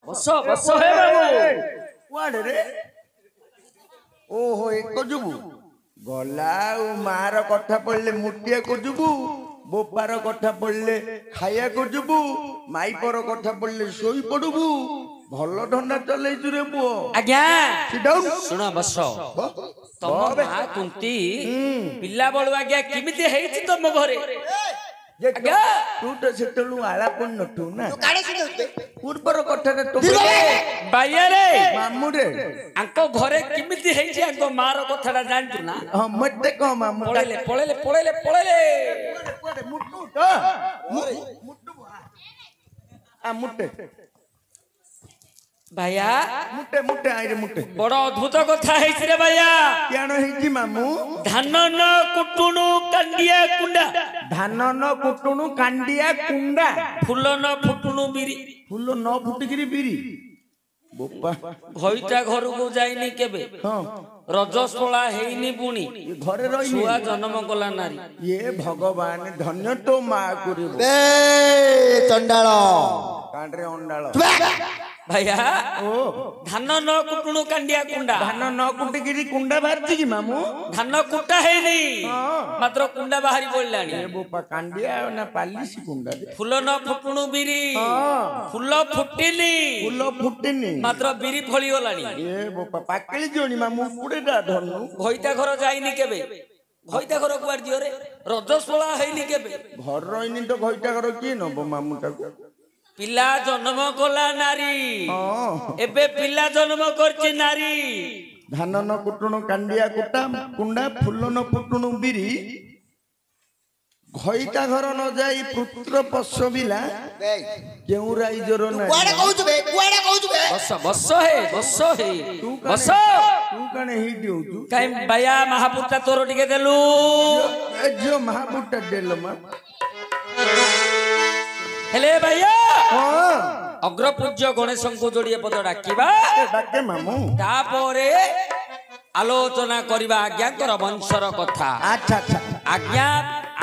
बस बस हे बाबू कुआडे रे ओहो एक जुबु गला मार कथा पड़ले मुटिया को जुबु बोपार कथा पड़ले खाया को जुबु माइपर कथा पड़ले सोई पड़बू भल धंदा चलैछु रे पुओ आज्ञा सिट डाउन सुना बस तम मां कुंती पिल्ला बळु आज्ञा किमिते हेछि तम घरे आज्ञा तू तो सेतलु आला कोन नटू ना पूर्वर कथा रे तो बाया रे मामू रे आंको घरे किमिते हेछि आंको मार कथाडा जानतु ना हां मते को मामू पळेले पळेले पळेले पळेले मुट्टू तो मुट्टू आ मुट्टे भाया मुट्टे मुट्टे आइरे मुट्टे बड़ अद्भुत कथा हेछि रे भाया क्याण हेछि मामू धान न कुटुनु कंडिया कुंडा धान न कुटुनु कांडिया कुंडा फूल न फुटुनु बिरी फूल न फुटिगिरी बिरी बोपा भइता घर को जाइनी केबे हां रजस्वला हेइनी बुणी घरे रही छुआ जन्म कला नारी ये भगवान धन्य तो मा करिबो ए चंडाळ कांडरे अंडाळ भैया ओ धान न कुटुनु कांडिया कुंडा धान न कुटिगिरी कुंडा बारछि कि मामू धान कुटा हेइनी मात्र कुंडा बाहरी पड़लानी ए बोपा कांडिया ना पालिसी कुंडा रे फूल न फुटुनु बिरी फूल फुटिनी फूल फुटिनी मात्र बिरी फळी गलानी ए बोपा पाकली जोनी मामू पुडेडा धनु भइता घर जाइनी केबे भइता घर कुआर दियो रे रजस्वला हेइनी केबे घर रहिनी तो घइटा घर की नबो मामू ताको पिला जन्म कला नारी एबे पिला जन्म करछि नारी धान न कुटुनु कांडिया कुटा कुंडा फूल न फुटुनु बिरी घइता घर न जाई पुत्र पसबिला केउ राइजर ना कुआडे कहउछु बे बस बस हे बस तू कने हिटी होतु काई बाया महापुता तोर टिके देलु ए जो महापुटा देलो मा हेले भैया हां अग्रपूज्य गणेश को जोड़िए पद डाकिबा डाके मामू तापरे आलोचना करिबा आज्ञाकर वंशर कथा अच्छा अच्छा आज्ञा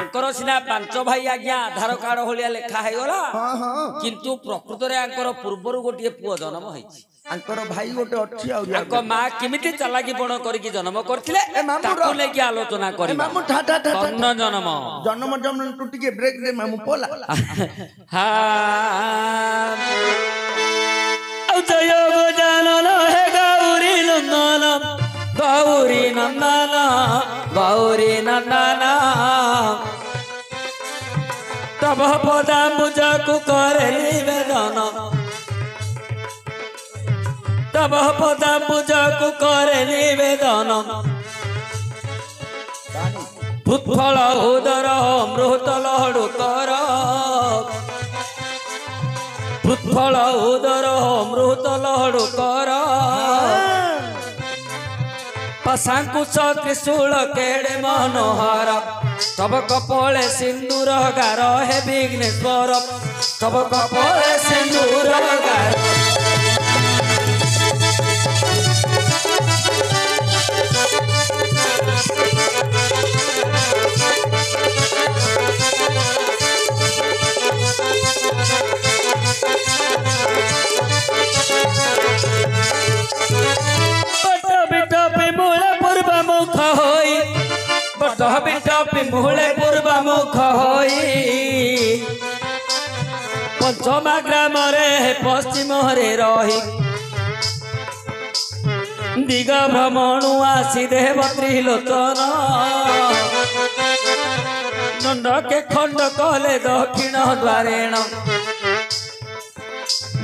आंकर सिना पांच भाई आज्ञा आधार कार्ड होलिया लेखा है गला हां हां किंतु प्रकृत रे आंकर पूर्वरु गोटिए पुओ जन्म होइछि आंकर भाई गोटे अछि आ आंको मां किमिति चालाकी बण करके जन्म करथिले ताकू लेके आलोचना करिबा मामू ठा ठा ठा कर्ण जन्म जन्म जन्म टूटी के ब्रेक दे मामू पोला हा औ जय गजानन हे गौरी नंदन गौरी नंदन गौरी नंदन तब पदाम्बुज को करे निवेदन तब पदाम्बुज को करे निवेदन भूतफल उदर अमृत लहड़ू कर भूतफल उदर अमृत लहड़ू कर पशाकुश त्रिशूल केड़े मनोहर तब कपले सिंदूर गार हे विघ्नेश्वर तब कपले सिंदूर गार मूले पूर्व मुख होई पंचमा ग्राम रे पश्चिम रे रही दिग भ्रमणु आसी देव त्रिलोचन नंद के खंड कले दक्षिण द्वारेण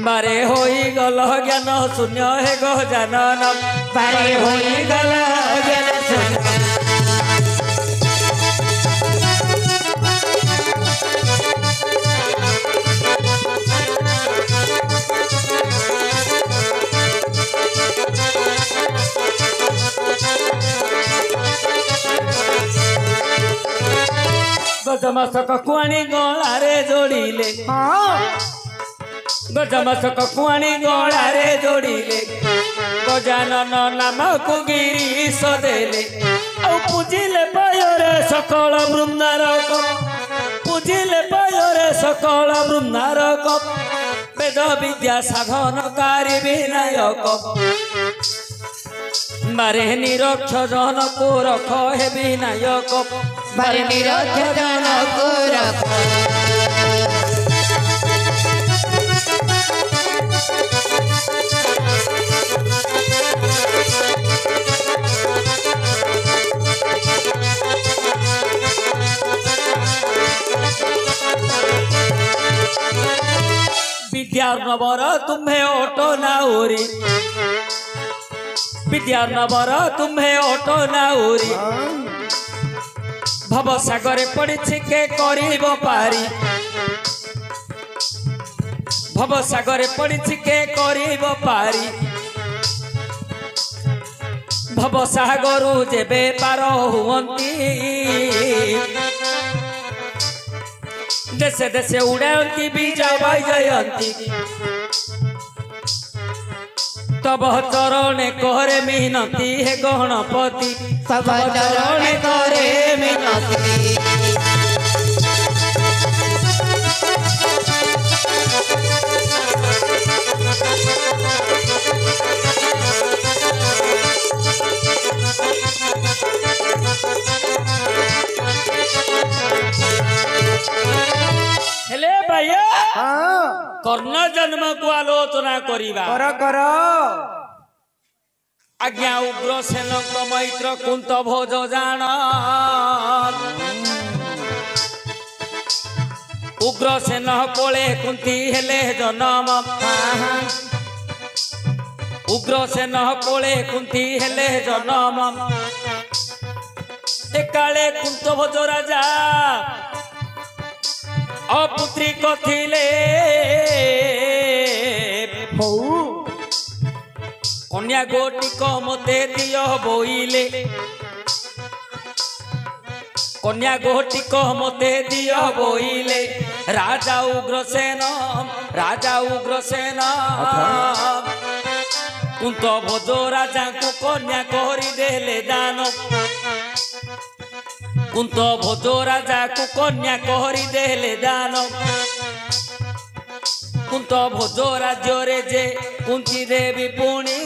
बारे होई गल ज्ञान शून्य हे गजानन बारे होई गल ज्ञान शून्य गजमसक कुआणी गलारे जोड़िले गजमसक कुआणी गलारे जोड़िले गजानन नाम को गिरीश देले औ पूजिले पायरे सकल बृंदारक पूजिले पायरे सकल बृंदारक ବେଦ ବିଦ୍ୟା ସାଧନକାରୀ ବିନାୟକ ବାରେ ନିରକ୍ଷର କୁ ରଖ ହେ ବିନାୟକ ବାରେ ନିରକ୍ଷର କୁ ରଖ विद्यानवर तुम्हें ऑटो नाउरी विद्यानवर तुम्हें ऑटो नाउरी भव सागरे पड़िछि के करिब पारी भव सागरे पड़िछि के करिब पारी भव सागरु जेबे पार हुअंती देशे देशे उड़ाती बीजा जयंती तब चरणे करे मिनती हे गणपति तब चरणे करे मिनती हेले भैया कर्ण जन्म को आलोचना करिबा कर आज्ञा उग्रसेन मैत्र कुंत भोज जान उग्रसेन कोले कुंती हेले जनम उग्रसेन कोले कुंती हेले जनम एकाले कुंत भोज राजा अपुत्री कथिले कन्या गोटिक मते दियो बोइले कन्या गोटिक मते दियो बोइले राजा उग्रसेन कुंत भोज राजा को कन्या करी देले दान कुंत भोज राजा को कन्या करी देले दान कुंत भोज राज्य रे जे कुंती देवी पुणी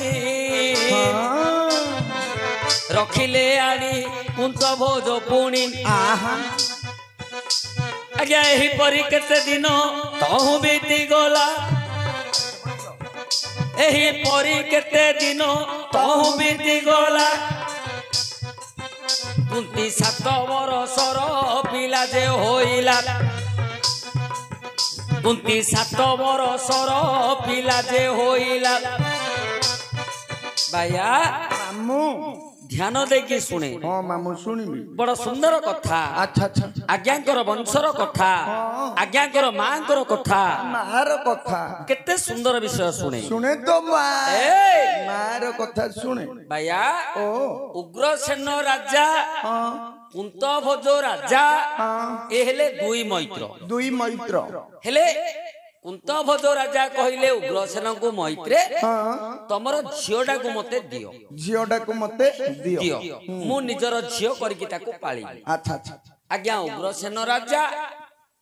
रखिले आनी कुंत भोज पुणी आज्ञा यही परी केते दिन तहु बीती गला यही परी केते दिन तहु बीती गला कुंती 7 बरसर पिला जे होइला कुंती 7 बरसर पिला जे होइला भाइया मामू ध्यान देकी शुणे हाँ मामू शुणिबी बड़ सुंदर कथा अच्छा अच्छा आज्ञाकर वंशर कथा आज्ञाकर मांकर कथा मार कथा केते सुंदर विषय शुणे शुणे तो ए मार कथा शुणे भाइया ओ उग्रसेन राजा कुंत भोज राजा ए हेले दुई मैत्र हेले कुंत भोज राजा कहले उग्रसेन को मैत्रे तमर झियोटा को मते दियो झियोटा को मते दियो मु निजर झियो करके ताको पाली अच्छा अच्छा आज्ञा उग्रसेन राजा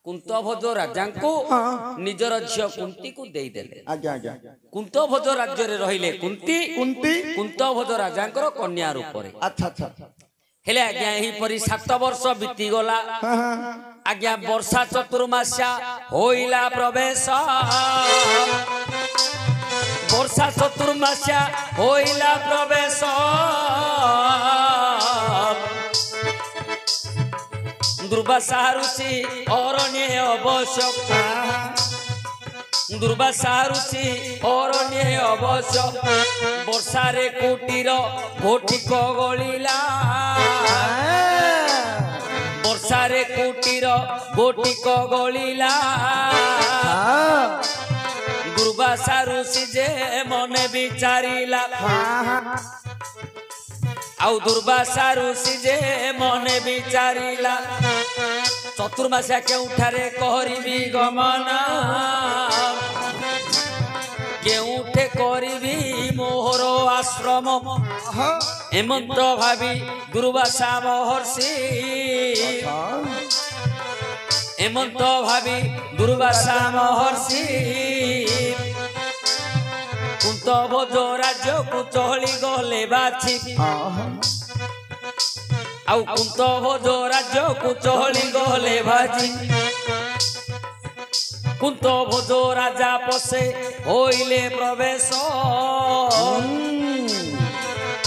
कुंत भोज राजा को निजर झियो कुंती को देई देले आज्ञा आज्ञा कुंत भोज राज्य रे रहिले कुंती कुंत भोज राजांकर कन्या रूप रे अच्छा अच्छा हेले आज्ञा एही परी 7 वर्ष बीती गला आज्ञा वर्षा चतुर्मास्या होइला प्रवेश वर्षा चतुर्मास्या होइला प्रवेश दुर्वासा ऋषि अरण्ये अवश्य दुर्वासा ऋषि अरण्ये अवश्य वर्षा रे कोटीर घोटिक गलिला वर्षा रे कोटीर घोटिक गलिला दुर्वासा ऋषि जे मने विचारिला आउ दुर्वासा ऋषि जे मने विचारिला चतुर्मास्या केउठारे कहरिबी गमन केउठे करिबी मोहर आश्रम हेमंत भावी दुर्वासा महर्षि हेमंत भावी दुर्वासा महर्षि ଭୋଜ ରାଜ୍ୟକୁ ଚଳି ଗଲେ ବାଛି ଆଉ କୁନ୍ତ ଭୋଜ ରାଜ୍ୟକୁ ଚଳି ଗଲେ ବାଛି କୁନ୍ତ ଭୋଜ ରାଜା ପଶେ ହୋଇଲେ ପ୍ରବେଶ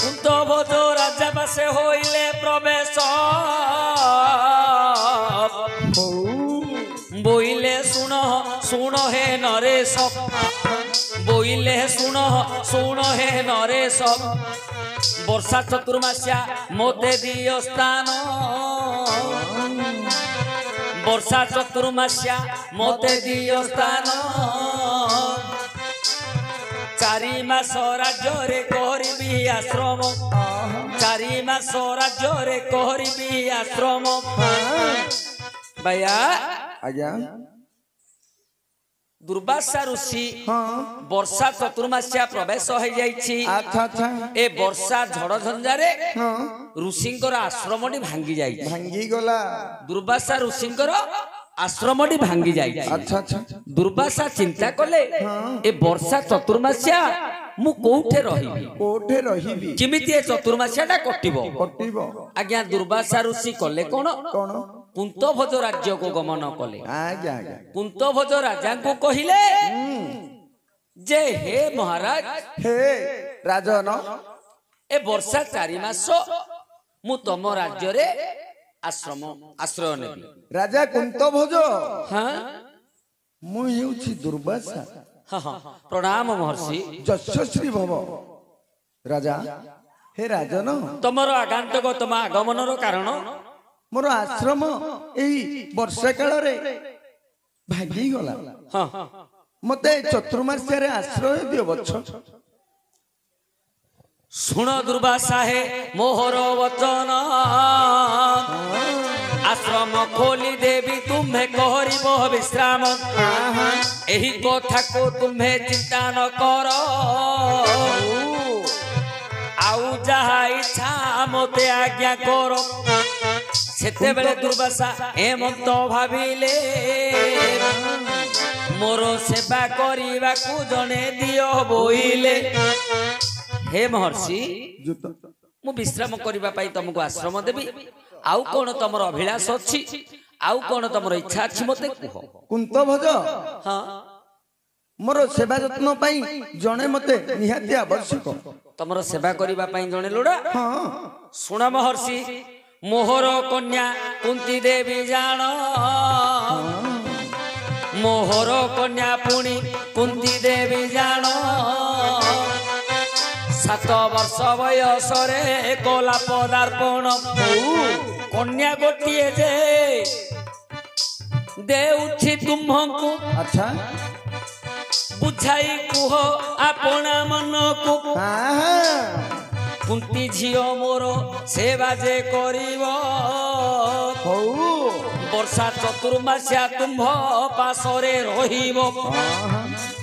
କୁନ୍ତ ଭୋଜ ରାଜା ପଶେ ହୋଇଲେ ପ୍ରବେଶ ବୋଇଲେ ଶୁଣ ଶୁଣ ହେ ନରେଶ ବୋଇଲେ ଶୁଣ ଶୁଣ ହେ ନରେଶ ବର୍ଷା ଚତୁର୍ମାସ୍ୟା ମୋତେ ଦିଅ ସ୍ଥାନ ବର୍ଷା ଚତୁର୍ମାସ୍ୟା ମୋତେ ଦିଅ ସ୍ଥାନ 4 ମାସ ରାଜ୍ୟରେ କରିବି ଆଶ୍ରମ 4 ମାସ ରାଜ୍ୟରେ କରିବି ଆଶ୍ରମ ଭାଇଆ ଆଜ୍ଞା ଦୁର୍ବାସା ଋଷି ବର୍ଷା ଚତୁର୍ମାସ୍ୟା ପ୍ରବେଶ ହେଇଯାଇଛି ଏ ବର୍ଷା ଝଡ଼ ଝଞ୍ଜାରେ ଋଷିଙ୍କର ଆଶ୍ରମଟି ଭାଙ୍ଗି ଯାଇଛି ଭାଙ୍ଗି ଗଲା ଦୁର୍ବାସା ଋଷିଙ୍କର ଆଶ୍ରମଟି ଭାଙ୍ଗି ଯାଇଛି ଦୁର୍ବାସା ଚିନ୍ତା କଲେ ଏ ବର୍ଷା ଚତୁର୍ମାସ୍ୟା ମୁଁ କୋଉଠି ରହିବି କେମିତି ଏ ଚତୁର୍ମାସ୍ୟାଟା କଟିବ ଆଜ୍ଞା ଦୁର୍ବାସା ଋଷି କଲେ କଣ କୁନ୍ତ ଭୋଜ ରାଜ୍ୟକୁ ଗମନ କଲେ କୁନ୍ତ ଭୋଜ ରାଜାଙ୍କୁ କହିଲେ ଯେ ହେ ମହାରାଜ ହେ ରାଜନ ଏ ବର୍ଷା 4 ମାସ ମୁଁ ତମ ରାଜ୍ୟରେ ଆଶ୍ରୟ ନେବି ରାଜା କୁନ୍ତ ଭୋଜ ମୁଁ ହେଉଛି ଦୁର୍ବାସା ପ୍ରଣାମ ମହର୍ଷି ଯଶସ୍ୱୀ ଭବ ରାଜା ହେ ରାଜନ ତମର ଆଗନ୍ତକ ତମ ଆଗମନର କାରଣ ମୋର ଆଶ୍ରମ ଏଇ ବର୍ଷା କାଳରେ ଭାଙ୍ଗିଗଲା ମତେ ଚତୁର୍ମାସ୍ୟାରେ ଆଶ୍ରୟ ଦିଅ ବଛ ଶୁଣ ଦୁର୍ବାସା ହେ ମୋହର ବଚନ ଆଶ୍ରମ ଖୋଲି ଦେବି ତୁମ୍ଭେ କରିବ ବିଶ୍ରାମ ଏହି କଥାକୁ ତୁମ୍ଭେ ଚିନ୍ତା ନ କର ଆଉ ଯାହା ଇଚ୍ଛା ମୋତେ ଆଜ୍ଞା କର ସେତେବେଳେ ଦୁର୍ବାସା ଏମନ୍ତ ଭାବିଲେ ମୋର ସେବା କରିବାକୁ ଜଣେ ଦିଅ ବୋଇଲେ ହେ ମହର୍ଷି ମୁଁ ବିଶ୍ରାମ କରିବା ପାଇଁ ତମକୁ ଆଶ୍ରମ ଦେବି ଆଉ କଣ ତମର ଅଭିଳାଷ ଅଛି ଆଉ କଣ ତମର ଇଚ୍ଛା ଅଛି ମତେ କୁହ କୁନ୍ତ ଭୋଜ ମୋର ସେବା ଯତ୍ନ ପାଇଁ ଜଣେ ମତେ ନିହାତି ଆବଶ୍ୟକ ତମର ସେବା କରିବା ପାଇଁ ଜଣେ ଲୋଡ଼ା ଶୁଣ ମହର୍ଷି ମୋହର କନ୍ୟା କୁନ୍ତି ଦେବୀ ଜାଣ ମୋହର କନ୍ୟା ପୁଣି କୁନ୍ତି ଦେବୀ ଜାଣ 7 ବର୍ଷ ବୟସରେ କଲା ପଦାର୍ପଣ କନ୍ୟା ଗୋଟିଏ ଯେ ଦେଉଛି ତୁମ୍ଭଙ୍କୁ ବୁଝାଇ କୁହ ଆପଣା ମନକୁ କୁନ୍ତି ଝିଅ ମୋର ସେବା ଯେ କରିବ ବର୍ଷା ଚତୁର୍ମାସ୍ୟା ତୁମ୍ଭ ପାଶରେ ରହିବ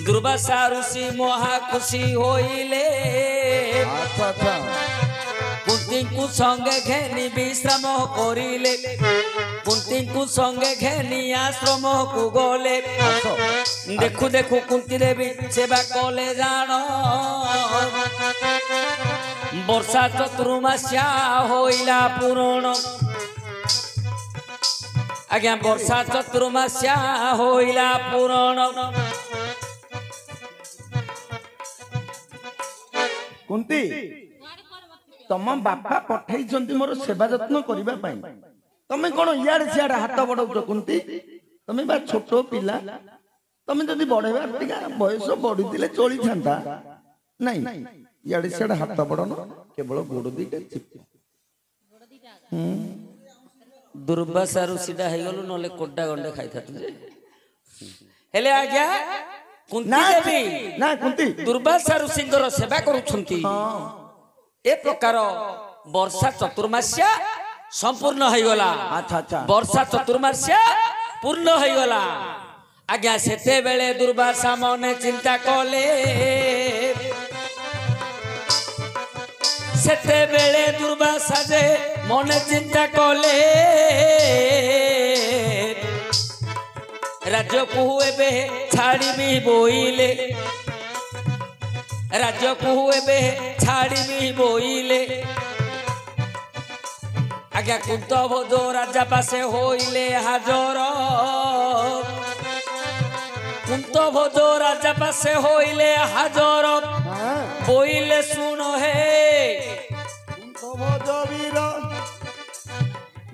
ଦୁର୍ବାସା ଋଷି ମହା ଖୁସି ହୋଇଲେ କୁନ୍ତୀଙ୍କୁ ସଙ୍ଗେ ଘେନି ବିଶ୍ରାମ କରିଲେ କୁନ୍ତୀଙ୍କୁ ସଙ୍ଗେ ଘେନି ଆଶ୍ରମକୁ ଗଲେ ଦେଖୁ ଦେଖୁ କୁନ୍ତୀ ଦେବୀ ସେବା କଲେ ଜାଣ ବର୍ଷା ଚତୁର୍ମାସ୍ୟା ହୋଇଲା ପୂରଣ ଆଜ୍ଞା ବର୍ଷା ଚତୁର୍ମାସ୍ୟା ହୋଇଲା ପୂରଣ କୁନ୍ତୀ ତମ ବାପା ପଠେଇଛନ୍ତି ମୋର ସେବା ଯତ୍ନ କରିବା ପାଇଁ ତମେ କଣ ଇଆଡେ ସିଆଡେ ହାତ ବଢଉଛ କୁନ୍ତୀ ତମେ ବା ଛୋଟ ପିଲା ତମେ ଯଦି ବଢେଇବା ଟିକେ ବୟସ ବଢିଥିଲେ ଚଳିଥାନ୍ତା ନାଇଁ ଇଆଡେ ସିଆଡେ ହାତ ବଢନ କେବଳ ଗୋଡ ଦିଟା ଦୁର୍ବାସା ଋଷିଟା ହେଇଗଲୁ ନହେଲେ କୋଟା ଗଣ୍ଡେ ଖାଇଥାନ୍ତୁ ଯେ ହେଲେ ଆଜ୍ଞା କୁନ୍ତୀ ଦେବୀ ଦୁର୍ବାସା ଋଷିଙ୍କର ସେବା କରୁଛନ୍ତି ଏ ପ୍ରକାର ବର୍ଷା ଚତୁର୍ମାସ୍ୟା ସମ୍ପୂର୍ଣ୍ଣ ହେଇଗଲା ବର୍ଷା ଚତୁର୍ମାସ୍ୟା ପୂର୍ଣ୍ଣ ହେଇଗଲା ଆଜ୍ଞା ସେତେବେଳେ ଦୁର୍ବାସା ମନେ ଚିନ୍ତା କଲେ ସେତେବେଳେ ଦୁର୍ବାସା ଯେ ମନେ ଚିନ୍ତା କଲେ ରାଜ୍ୟକୁ ଏବେ ଛାଡ଼ିବି ବୋଇଲେ राज्य को एबे छाड़ी बोइले आज्ञा कुंत भोज राजा पासे होइले हाजर कुंत भोज राजा पासे होइले हाजर बोइले सुन हे भोज वीर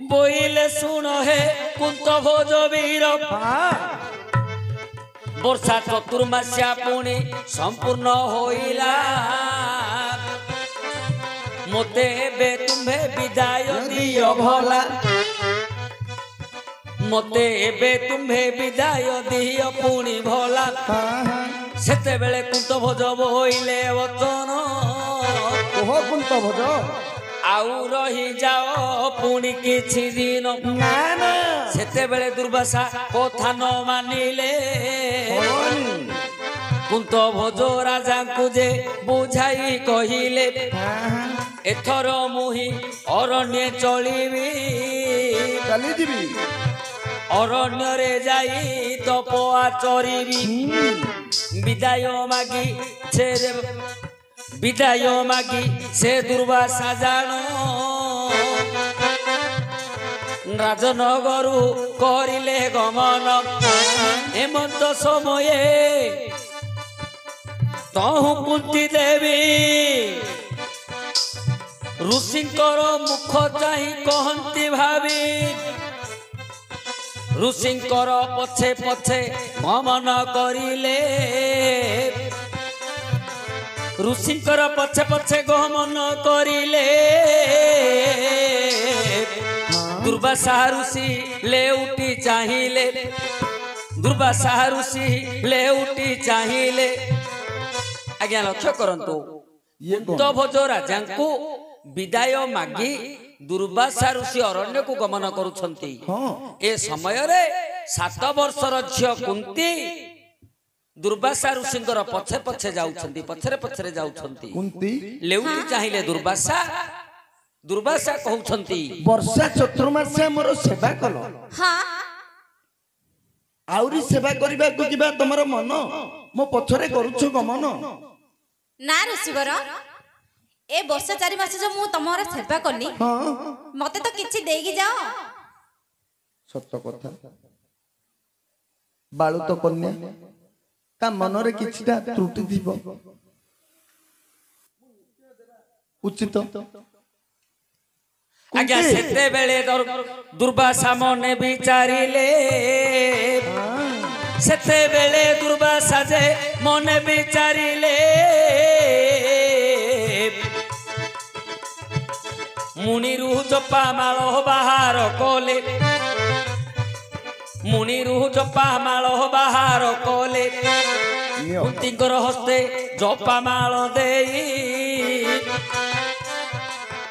बोइले सुन हे कुंत भोज वीर वर्षा चतुर्मास्या पुणी संपूर्ण होइला मोते बे तुम्हे विदाय दियो भला मोते बे तुम्हे विदाय दियो पुणी भला सेते बेले कुंत भोज बोइले वचन ओहो कुंत भोज आउ रही जाओ पुणी किछि दिन ना ना सेते बेले दुर्वासा कथा न मानिले कुंत भोज राजा को जे बुझाई कहिले एथर मुही अरण्य चलिबी चली जीवी अरण्य रे जाई तपआ चरिबी विदाय मागी से विदाय मागी से दुर्वासा जानो राजनगरु करिले गमन हेमंत समये तहु कुंती देवी ऋषिंकर मुख चाही कहंती भावी ऋषिंकर पछे पछे गमन करिले ऋषिंकर पछे पछे गमन करिले दुर्वासा ऋषि लेउटी चाहिले दुर्वासा ऋषि लेउटी चाहिले आज्ञा लक्ष्य करंतु कुंत भोज राजा को विदाय मागी दुर्वासा ऋषि अरण्य को गमन करुछंती ए समय रे 7 वर्षर झियो कुंती दुर्वासा ऋषिंकर पछे पछे जाउछंती पछरे पछरे जाउछंती कुंती लेउटी चाहिए दुर्वासा दुर्वासा कहउछंती वर्षा चतुर्मास्या मोर सेवा कलो हाँ आउरी सेवा करबा को किबा तमरो मन मो पछरे करूछु गमन ना ऋषिवर ए वर्ष 4 मास जो मु तमरा सेवा करनी मते तो किछि देगी जाओ सत्य कथा बाळु तो कन्या ता मनरे किछिटा त्रुटि दिबो उचित आज्ञा सेते बेले दुर्वासा मने विचारिले सेते बेले दुर्वासा जे मने विचारिले मुनिरु जपा माल बाहर कोले मुनिरु जपा माल बाहर कोले कुंतीकर हस्ते जपा माल देई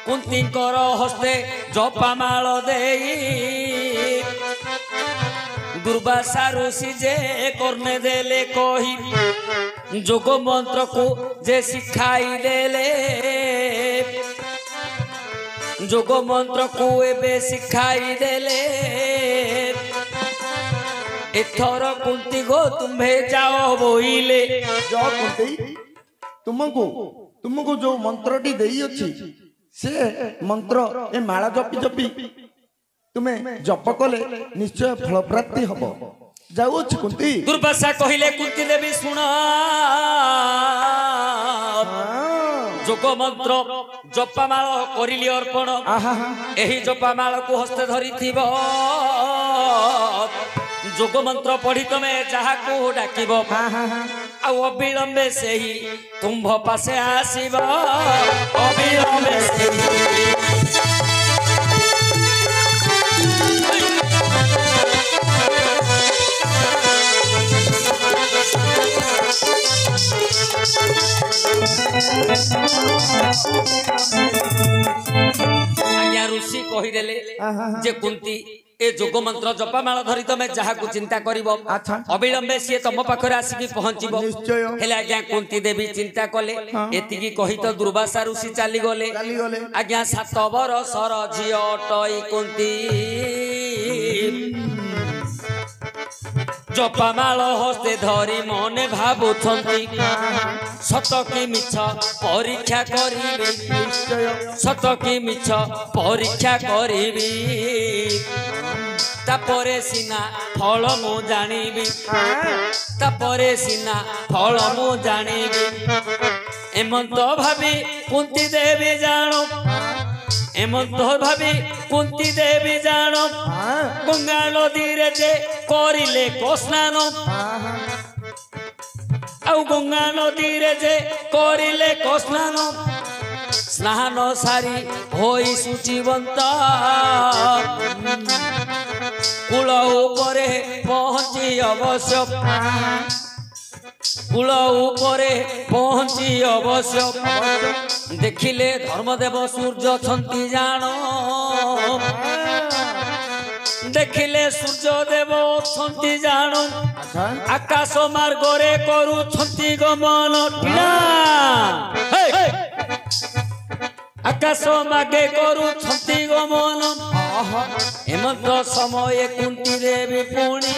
कुंतीकर हस्ते जपा माल देई दुर्वासा ऋषि जे करने देले कही जोग मंत्र को जे सिखाई देले जोग मंत्र को एबे सिखाई देले एथर कुंती गो तुम्हे जाओ बोइले जो कुंती तुमको जो मंत्रटी देई अछि से मंत्र ए माला जपी जपी तुम्हें जप कले निश्चय फल प्राप्ति हबो जाऊ अछि कुंती दुर्वासा कहिले कुंती देवी सुन जोग मंत्र जपामाल करिली अर्पण एही जपामाल को हस्ते धरी थिबो जोग मंत्र पढ़ी तमे जहा को डाकिबो आ अविलंबे सेही तुम्भ पासे आसीबो अविलंबे सेही आज्ञा ऋषि कहिदेले जे कुंती ए जोग मंत्र जपामाल धरी तमे जहा को चिंता करिवो अविलंबे से तम पाखरे आसीकी पहुंचीबो हेले आज्ञा कुंती देवी चिंता कले एतिकी कहि तो दुर्वासा ऋषि चाली गले आज्ञा 7 वर्षर झियो टई कुंती जपामाल हस्ते धरी मने भाबुछंती सत कि मिछ परीक्षा करिबी निश्चय सत कि मिछ परीक्षा करिबी तापरे सिना फल मु जानिबी तापरे सिना फल मु जानिबी एमंत भाबी कुंती देवी जानो एमंत भाबी कुंती देवी जानो गंगा नदी रे जे करिले को स्नान आउ गंगा नदी रे जे करिले को स्नान स्नान सारी होई सुचिवंत कूल उपरे पहुंची अवश्य कूल उपरे पहुंची अवश्य देखिले धर्मदेव सूर्य छंती जान देखिले सूर्य देव छंती जान आकाश मार्ग रे करू छंती गमन टीला आकाश मागे करू छंती गमन हेमंत समय कुंती देवी पुणी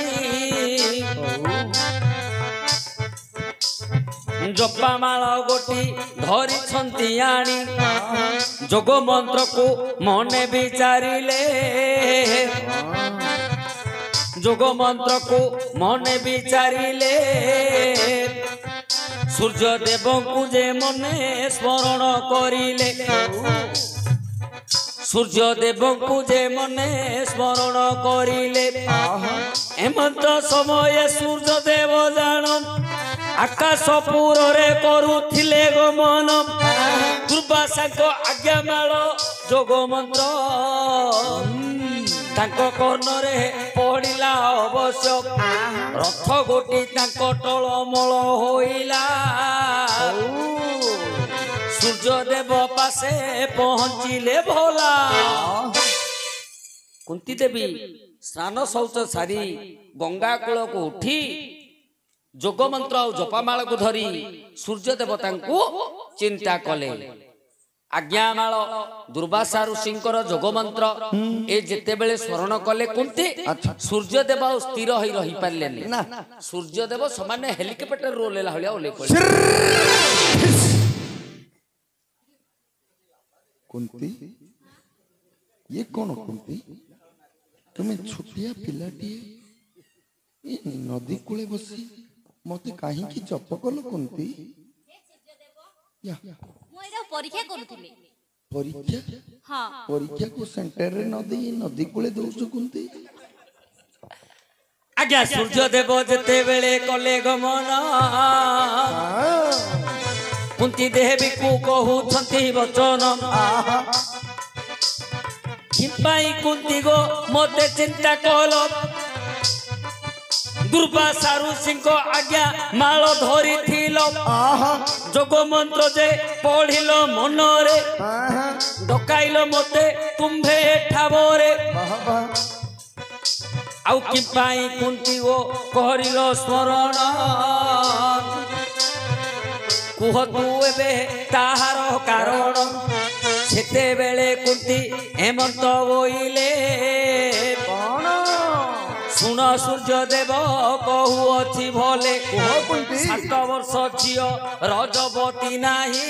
जपामाल गोटी धरी छंती आनी जोग मंत्र को मने विचारिले जोग मंत्र को मने विचारिले सूर्य देव को जे मने स्मरण करिले सूर्य देव को जे मने स्मरण करिले हेमंत समय सूर्य देव जान आकाशपुर रे करुथिले गमन दुर्वासा आज्ञा माल जोग मंत्र तांको कर्ण रे पड़िला अवश्य रथ गोटी तांको टळमळ होइला सूर्य देव पासे पहुंचिले भोला कुंती देवी स्नान शौच सारी गंगा कूल को उठी जोग मंत्र और जपामाल को धरी सूर्य देवता को चिंता कले आज्ञामाल दुर्वासा ऋषिंकर जोग मंत्र ए जेते बेले स्मरण कले कुंती सूर्य देव स्थिर होई रही पारलेनी सूर्य देव समान हेलिकॉप्टर रोलेला हलिया ओले पड़े कुंती ये कौन कुंती तुम्हें छोटिया पिलाटी नदी कूले बसी मते काहे की जप कलो कुंती या परीक्षा करूथिले परीक्षा हां परीक्षा को सेंटर रे नदी कूले दोछु कुंती आज्ञा सूर्य देव जेते बेले कले गमन कुंती देवी को कहउछंती वचन किपाई कुंती गो मते चिंता कलो दुर्वासा ऋषिंक आज्ञा माल धरी थिलो जोग मंत्र जे पढ़िलो मन रे डकाइलो मते तुम्भे ठाबरे आउ कि पाई कुंती ओ कहरिलो स्मरण कुह तू एबे ताहार कारण सेते बेले कुंती हेमंत बोइले सुन सूर्य देव कहू अच्छी भले 7 वर्ष झियो रजबती नाही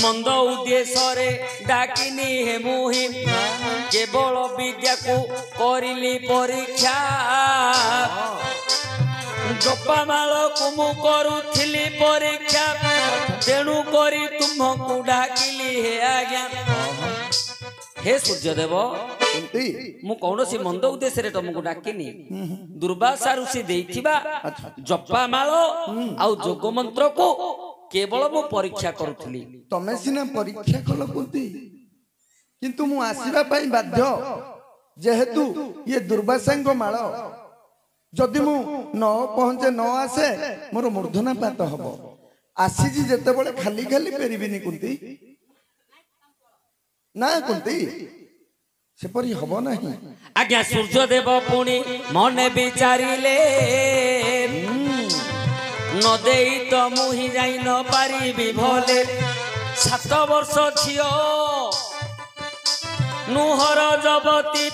मंद उद्देश्य डाकिनी हे मुहि केवल विद्या को करिली परीक्षा जपामाल को मु करुथिली परीक्षा तेणु करी तुमको डाकिली हे आज्ञा हे सूर्यदेव मु कौनसी मंद उद्देश्य तुमको डाकिनी दुर्वासा ऋषि देइथिबा जपामाल आउ जोग मंत्र को केवल मु परीक्षा करुथली तमे सिना परीक्षा कल कुंती किंतु मु आसीबा पई बाध्य जेहेतु ये दुर्वासांग माल जदि मु न पहुंचे न आसे मोर मूर्धना पात हबो आसी जी जेते बळे खाली खाली पेरिबिनी कुंती ना कुंती से परी हबो नाही आज्ञा सूर्यदेव पुणी मने विचारिले न देई तो मुहि जाई न पारिबी भले 7 वर्ष झियो नुहर जबती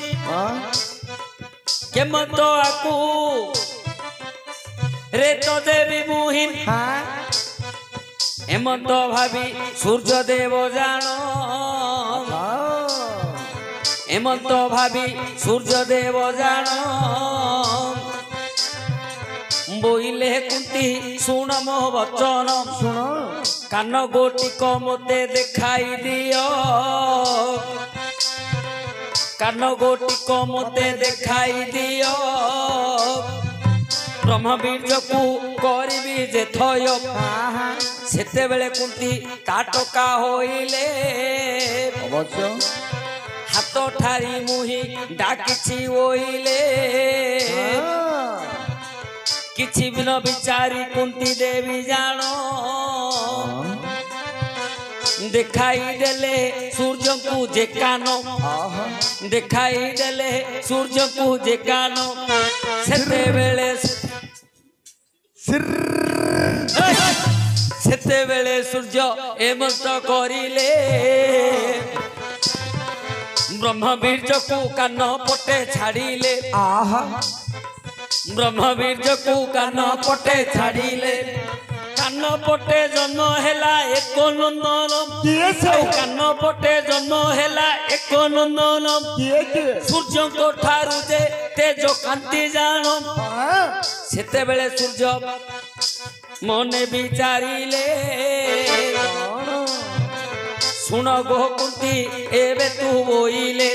केमत आकू রে তো দেবী মুহিন হ্যাঁ হেমন্ত ভাবি সূর্য দেব জান হেমন্ত ভাবি সূর্য দেব জান বইলে কুন্তি শুণ মো বচন শুণ কান গোটিক মতে দেখাই দিও কান গোটিক মতে দেখাই দিও ব্রহ্মবীর্যকু করিবি যে থয় সেতেবেলে কুন্তি তাটকা হইলে অবশ্য হাত ঠারি মুহি ডাকিছি ওইলে କିଛି ବି ନ ବିଚାରି କୁନ୍ତି ଦେବୀ ଜାଣ ଦେଖାଇ ଦେଲେ ସୂର୍ଯ୍ୟଙ୍କୁ ଯେ କାନ ଦେଖାଇ ଦେଲେ ସୂର୍ଯ୍ୟଙ୍କୁ ଯେ କାନ ସେତେବେଳେ ସୂର୍ଯ୍ୟ ଏମନ୍ତ କରିଲେ ବ୍ରହ୍ମବୀର୍ଯ୍ୟକୁ କାନ ପଟେ ଛାଡ଼ିଲେ ବ୍ରହ୍ମବୀର୍ଯ୍ୟକୁ କାନ ପଟେ ଛାଡ଼ିଲେ କାନ ପଟେ ଜନ୍ମ ହେଲା ଏକ ନନ୍ଦନ କାନ ପଟେ ଜନ୍ମ ହେଲା ଏକ ନନ୍ଦନ ସୂର୍ଯ୍ୟଙ୍କ ଠାରୁ ଯେ ତେଜ କାନ୍ତି ଜାଣ ସେତେବେଳେ ସୂର୍ଯ୍ୟ ମନେ ବିଚାରିଲେ ଶୁଣ ଗୋ କୁନ୍ତି ଏବେ ତୁ ବୋଇଲେ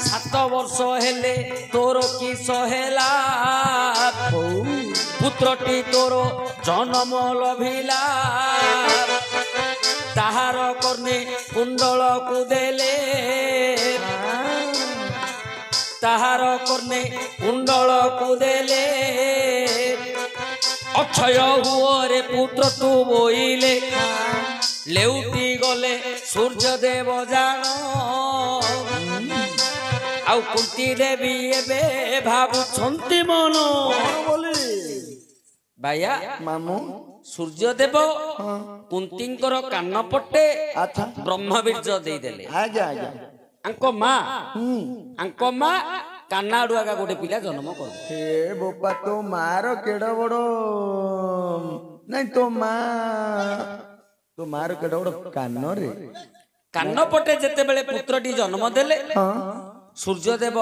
7 ବର୍ଷ ହେଲେ ତୋର କିସ ହେଲା ପୁତ୍ରଟି ତୋର ଜନ୍ମ ଲଭିଲା ତାହାର କର୍ଣ୍ଣେ କୁଣ୍ଡଳକୁ ଦେଲେ ତାହାର କର୍ଣ୍ଣେ କୁଣ୍ଡଳକୁ ଦେଲେ ଅକ୍ଷୟ ହୁଅରେ ପୁତ୍ର ତୁ ବୋଇଲେ ଲେଉଟି ଗଲେ ସୂର୍ଯ୍ୟ ଦେବ ଜାଣ ଆଉ କୁନ୍ତି ଦେବୀ ଏବେ ଭାବୁଛନ୍ତି ମନ ବାୟା ମାମୁଁ ସୂର୍ଯ୍ୟ ଦେବ କୁନ୍ତିଙ୍କର କାନ ପଟେ ବ୍ରହ୍ମବୀର୍ଯ୍ୟ ଦେଇଦେଲେ ଆଙ୍କ ମା କାନା ଆଡୁ ଆଗା ଗୋଟେ ପିଲା ଜନ୍ମ କରୁ ହେ ବୋପା ତୋ ମାର କେଡ ବଡ ନାଇଁ ତୋ ମାର କେଡ ବଡ କାନରେ କାନ ପଟେ ଯେତେବେଳେ ପୁତ୍ରଟି ଜନ୍ମ ଦେଲେ ସୂର୍ଯ୍ୟଦେବ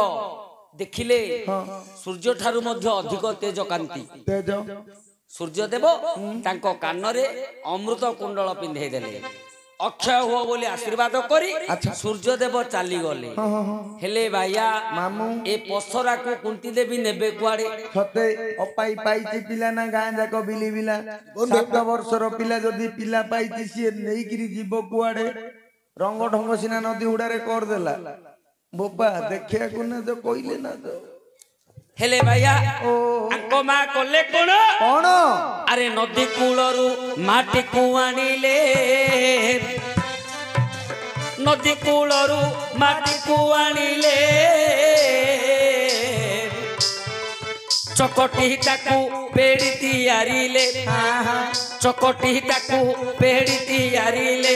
ଦେଖିଲେ ସୂର୍ଯ୍ୟ ଠାରୁ ମଧ୍ୟ ଅଧିକ ତେଜ କାନ୍ତି ସୂର୍ଯ୍ୟଦେବ ତାଙ୍କ କାନରେ ଅମୃତ କୁଣ୍ଡଳ ପିନ୍ଧେଇ ଦେଲେ ଅକ୍ଷୟ ହୁଅ ବୋଲି ଆଶୀର୍ବାଦ କରି ସୂର୍ଯ୍ୟଦେବ ଚାଲିଗଲେ ହେଲେ ବାୟା ଏ ପସରାକୁ କୁନ୍ତି ଦେବୀ ନେବେ କୁଆଡେ ସତେ ଅପାଇ ପାଇଛି ପିଲା ନା ଗାଁ ଯାକ ବିଲିବିଲା 7 ବର୍ଷର ପିଲା ଯଦି ପିଲା ପାଇଛି ସିଏ ନେଇକିରି ଯିବ କୁଆଡେ ରଙ୍ଗ ଢଙ୍ଗ ସିନା ନଦୀ ହୁଡାରେ କରିଦେଲା ବୋପା ଦେଖିବାକୁ ନା ତ କହିଲେ ନା ତ ହେଲେ ବାୟା ଆଙ୍କ ମା କଲେ କଣ ଆରେ ନଦୀ କୂଳରୁ ମାଟିକୁ ଆଣିଲେ ନଦୀ କୂଳରୁ ମାଟିକୁ ଆଣିଲେ ଚକଟି ତାକୁ ପେଡ଼ି ତିଆରିଲେ ଚକଟି ତାକୁ ପେଡ଼ି ତିଆରିଲେ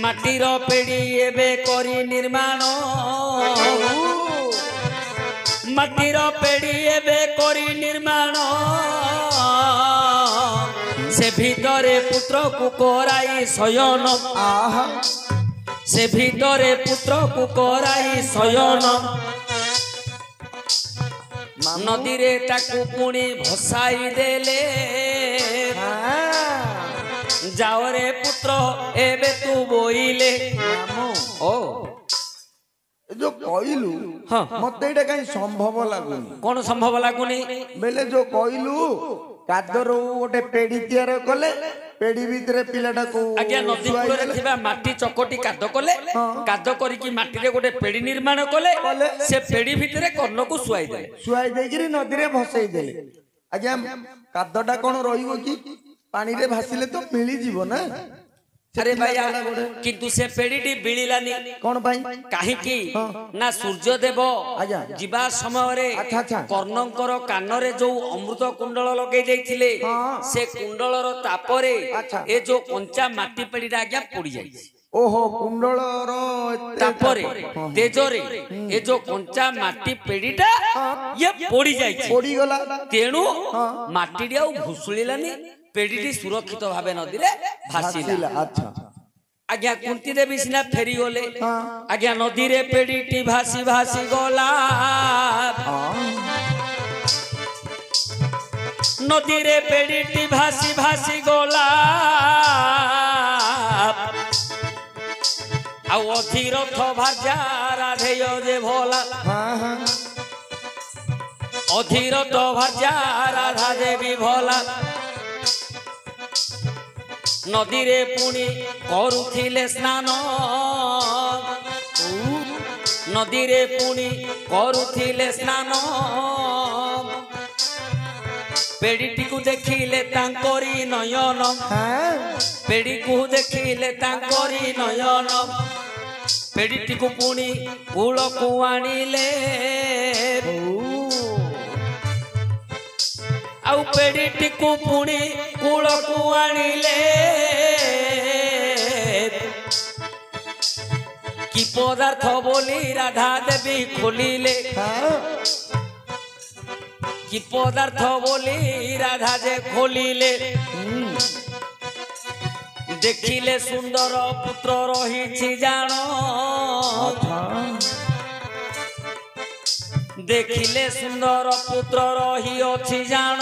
ମାଟିର ପେଡ଼ି ଏବେ କରି ନିର୍ମାଣ ମାଟିର ପେଡ଼ି ଏବେ କରି ନିର୍ମାଣ ସେ ଭିତରେ ପୁତ୍ରକୁ କରାଇ ଶୟନ ସେ ଭିତରେ ପୁତ୍ରକୁ କରାଇ ଶୟନ ନଦୀରେ ତାକୁ ପୁଣି ଭସାଇ ଦେଲେ ଯାଓରେ ପୁତ୍ର ଏବେ ତୁ ବୋଇଲେ ଓ जो कहलु मत एटा कहीं संभव लागुनी कौन संभव लागुनी बेले जो कहलु कादर गोटे पेड़ी तैयार कले पेड़ी भितर पिलाटा को आज्ञा नदी कूल थिबा माटी चकोटी काद कले काद करिकी माटी रे गोटे पेड़ी निर्माण कले से पेड़ी भितर कर्ण को सुआई देले नदी रे भसई देले आज्ञा कादटा कोन रहिबो कि पानी रे भासिले तो मिली जीवो ना अरे भैया किंतु से पेड़ीटी बिलिलानी कौन भाई काहे की ना सूर्यदेव जीवा समय रे कर्णंकर कानरे जो अमृत कुंडल लगे देथिले से कुंडलर तापरे ए जो कंचा माटी पेड़ीटा आज्ञा पड़ी जाई ଓହୋ କୁଣ୍ଡଳର ତାପରେ ତେଜରେ ଏ ଯୋଉ କଞ୍ଚା ମାଟି ପେଡିଟା ଇଏ ପୋଡି ଯାଇଛି ପୋଡିଗଲା ତେଣୁ ମାଟିଟି ଆଉ ଭୁଷୁଳିଲାନି ପେଡିଟି ସୁରକ୍ଷିତ ଭାବେ ନଦୀରେ ଭାସିଲା ଆଚ୍ଛା ଆଜ୍ଞା କୁନ୍ତି ଦେବୀ ସିନା ଫେରିଗଲେ ଆଜ୍ଞା ନଦୀରେ ପେଡିଟି ଭାସି ଭାସି ଗଲା ନଦୀରେ ପେଡିଟି ଭାସି ଭାସି ଗଲା ଆଉ ଅଧୀରଥ ଭାଜା ରାଧେୟ ଯେ ଭୋଲା ଅଧୀରଥ ଭାଜା ରାଧା ଦେବୀ ଭୋଲା ନଦୀରେ ପୁଣି କରୁଥିଲେ ସ୍ନାନ ନଦୀରେ ପୁଣି କରୁଥିଲେ ସ୍ନାନ ପେଡିଟିକୁ ଦେଖିଲେ ତାଙ୍କରି ନୟନ ପେଡିକୁ ଦେଖିଲେ ତାଙ୍କରି ନୟନ ପେଡିଟିକୁ ପୁଣି କୂଳକୁ ଆଣିଲେ ଆଉ ପେଡିଟିକୁ ପୁଣି କୂଳକୁ ଆଣିଲେ କି ପଦାର୍ଥ ବୋଲି ରାଧା ଦେବୀ ଖୋଲିଲେ କି ପଦାର୍ଥ ବୋଲି ରାଧା ଯେ ଖୋଲିଲେ ଦେଖିଲେ ସୁନ୍ଦର ପୁତ୍ର ରହିଛି ଜାଣ ଦେଖିଲେ ସୁନ୍ଦର ପୁତ୍ର ରହିଅଛି ଜାଣ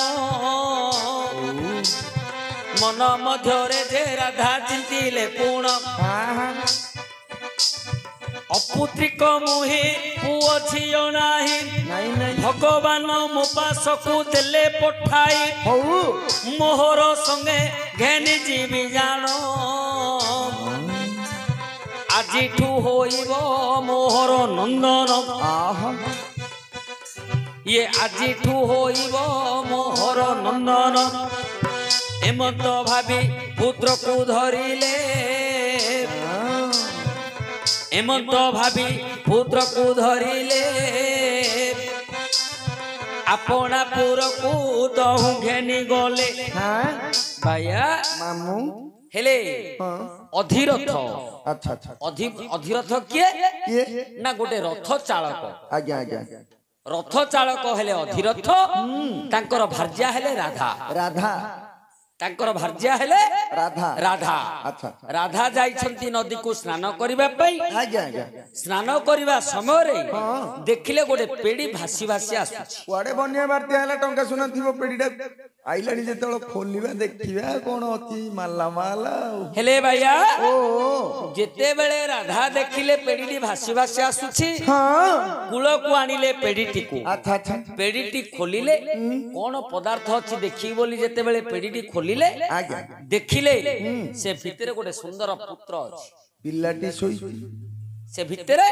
ମନ ମଧ୍ୟରେ ଯେ ରାଧା ଚିନ୍ତିଲେ ପୁଣ ଅପୁତ୍ରିକ ମୁହିଁ ପୁଅ ଝିଅ ନାହିଁ ଭଗବାନ ମୋ ପାଶକୁ ଦେଲେ ପଠାଇ ମୋହର ସଙ୍ଗେ ଘେନି ଯିବି ଜାଣ ଆଜିଠୁ ହୋଇବ ମୋହର ନନ୍ଦନ ଇଏ ଆଜିଠୁ ହୋଇବ ମୋହର ନନ୍ଦନ ଏମନ୍ତ ଭାବି ପୁତ୍ରକୁ ଧରିଲେ ଏମନ୍ତ ଭାବି ପୁତ୍ରକୁ ଧରିଲେ ଆପଣା ପୁରକୁ ଦହୁ ଘେନି ଗଲେ ଭାଇଆ ମାମୁଁ ହେଲେ ଅଧୀରଥ ଅଧୀରଥ କିଏ ନା ଗୋଟେ ରଥ ଚାଳକ ଆଜ୍ଞା ଆଜ୍ଞା ରଥ ଚାଳକ ହେଲେ ଅଧୀରଥ ତାଙ୍କର ଭାର୍ଯ୍ୟା ହେଲେ ରାଧା ରାଧା ତାଙ୍କର ଭାର୍ଯ୍ୟା ହେଲେ ରାଧା ରାଧା ଆଚ୍ଛା ରାଧା ଯାଇଛନ୍ତି ନଦୀକୁ ସ୍ନାନ କରିବା ପାଇଁ ଆଜ୍ଞା ଆଜ୍ଞା ସ୍ନାନ କରିବା ସମୟରେ ଦେଖିଲେ ଗୋଟେ ପେଡି ଭାସି ଭାସି ଆସୁଛି କୁଆଡେ ବନ୍ୟା ବାତ୍ୟା ହେଲା ଟଙ୍କା ସୁନା ଥିବ ପେଡିଟା ଆଇଲାଣି ଯେତେବେଳେ ଖୋଲିବା ଦେଖିବା କଣ ଅଛି ମାଲା ମାଲା ହେଲେ ଭାଇଆ ଯେତେବେଳେ ରାଧା ଦେଖିଲେ ପେଡିଟି ଭାସି ଭାସି ଆସୁଛି କୂଳକୁ ଆଣିଲେ ପେଡିଟିକୁ ପେଡିଟି ଖୋଲିଲେ କଣ ପଦାର୍ଥ ଅଛି ଦେଖିବି ବୋଲି ଯେତେବେଳେ ପେଡିଟି ଖୋଲିଲେ ଦେଖିଲେ ସେ ଭିତରେ ଗୋଟେ ସୁନ୍ଦର ପୁତ୍ର ଅଛି ପିଲାଟି ଶୋଇଛି ସେ ଭିତରେ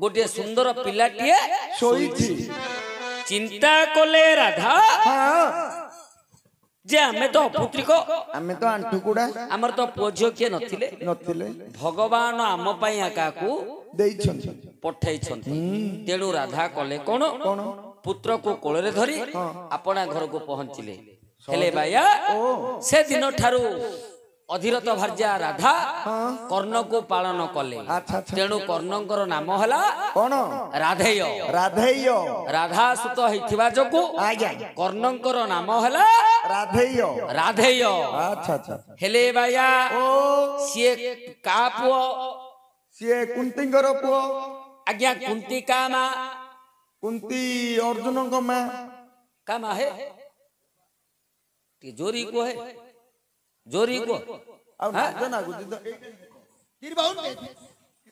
ଗୋଟିଏ ସୁନ୍ଦର ପିଲାଟିଏ ଶୋଇଛି ଚିନ୍ତା କଲେ ରାଧା ଯେ ଆମେ ତ ଅପୁତ୍ରିକ ଆମେ ତ ଆଣ୍ଠୁକୁଡା ଆମର ତ ପୁଅ ଝିଅ କିଏ ନଥିଲେ ଭଗବାନ ଆମ ପାଇଁ କାହାକୁ ଦେଇଛନ୍ତି ପଠେଇଛନ୍ତି ତେଣୁ ରାଧା କଲେ କଣ ପୁତ୍ରକୁ କୋଳରେ ଧରି ଆପଣା ଘରକୁ ପହଞ୍ଚିଲେ ହେଲେ ବାୟା ସେଦିନ ଠାରୁ ଅଧୀରଥ ଭାର୍ଯ୍ୟା ରାଧା କର୍ଣ୍ଣକୁ ପାଳନ କଲେ ତେଣୁ କର୍ଣ୍ଣଙ୍କର ନାମ ହେଲା କଣ ରାଧେୟ ରାଧେୟ ରାଧା ସୁତ ହେଇଥିବା ଯୋଗୁ କର୍ଣ୍ଣଙ୍କର ନାମ ହେଲା ରାଧେୟ ରାଧେୟ ହେଲେ ବାୟା ସିଏ କା ପୁଅ ସିଏ କୁନ୍ତୀଙ୍କର ପୁଅ ଆଜ୍ଞା କୁନ୍ତୀ କା ମା କୁନ୍ତୀ ଅର୍ଜୁନଙ୍କ ମା କା ମା ହେ जोरी को है जोरी को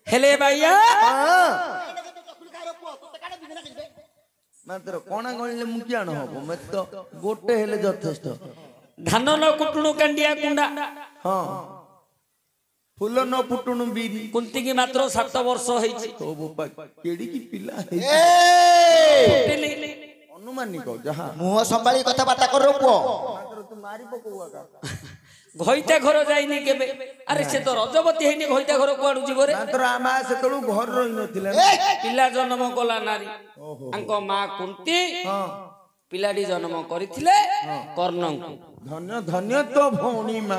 हेले भैया मात्र कोना गणिले मुखियाण हबो मत तो गोटे हेले यथेष्ट धान न कुटुणु कंडिया कुंडा हां फूल न फुटुणु बीरी कुंती की मात्र 7 वर्ष होईची ओ बाबा केडी की पिला हे अनुमानी को जहां मुह संभाली कथा बाता कर पुओ घइता घर जाइनी केबे अरे से तो रजवती हेनी घइता घर कोआडू जीवो रे मात्र आमा से तळु घर रहि नथिले पिला जन्म कला नारी अंको मा कुंती पिलाडी जन्म करिथिले कर्णंकु धन्य धन्य तो भौणी मा